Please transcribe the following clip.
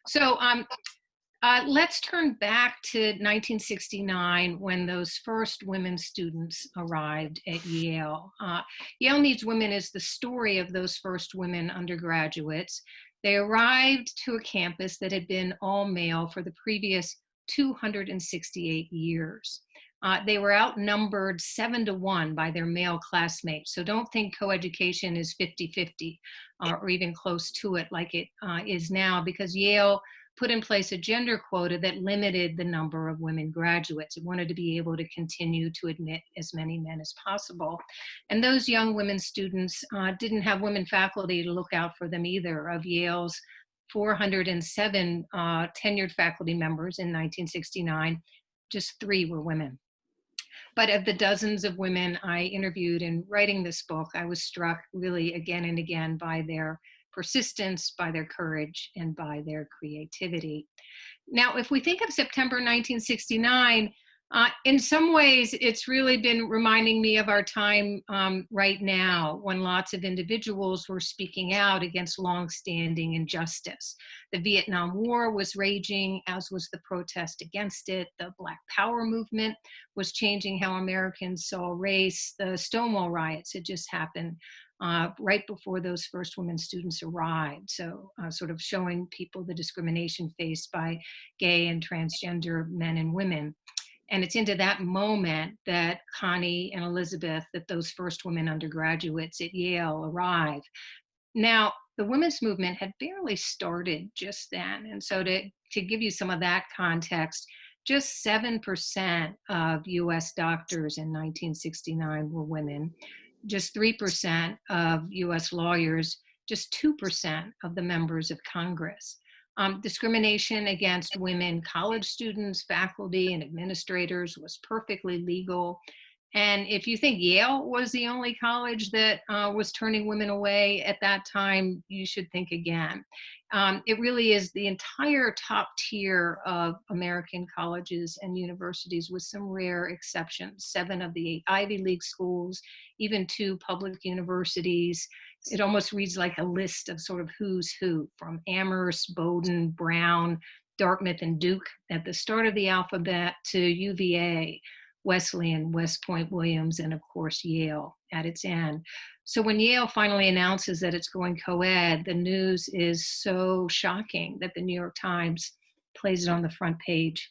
So let's turn back to 1969 when those first women students arrived at Yale. Yale Needs Women is the story of those first women undergraduates. They arrived to a campus that had been all male for the previous 268 years. They were outnumbered 7-1 by their male classmates. So don't think coeducation is 50-50 or even close to it like it is now, because Yale put in place a gender quota that limited the number of women graduates. It wanted to be able to continue to admit as many men as possible. And those young women students didn't have women faculty to look out for them either. Of Yale's 407 tenured faculty members in 1969, just 3 were women. But of the dozens of women I interviewed in writing this book, I was struck really again and again by their persistence, by their courage, and by their creativity. Now, if we think of September 1969, in some ways, it's really been reminding me of our time right now, when lots of individuals were speaking out against longstanding injustice. The Vietnam War was raging, as was the protest against it. The Black Power movement was changing how Americans saw race. The Stonewall riots had just happened right before those first women students arrived. So sort of showing people the discrimination faced by gay and transgender men and women. And it's into that moment that Connie and Elizabeth, that those first women undergraduates at Yale arrive. Now, the women's movement had barely started just then. And so to give you some of that context, just 7% of US doctors in 1969 were women, just 3% of US lawyers, just 2% of the members of Congress. Discrimination against women college students, faculty, and administrators was perfectly legal. And if you think Yale was the only college that was turning women away at that time, you should think again. It really is the entire top tier of American colleges and universities, with some rare exceptions. 7 of the 8 Ivy League schools, even 2 public universities. It almost reads like a list of sort of who's who, from Amherst, Bowdoin, Brown, Dartmouth, and Duke at the start of the alphabet, to UVA, Wesleyan, West Point, Williams, and of course Yale at its end. So when Yale finally announces that it's going co-ed, the news is so shocking that the New York Times plays it on the front page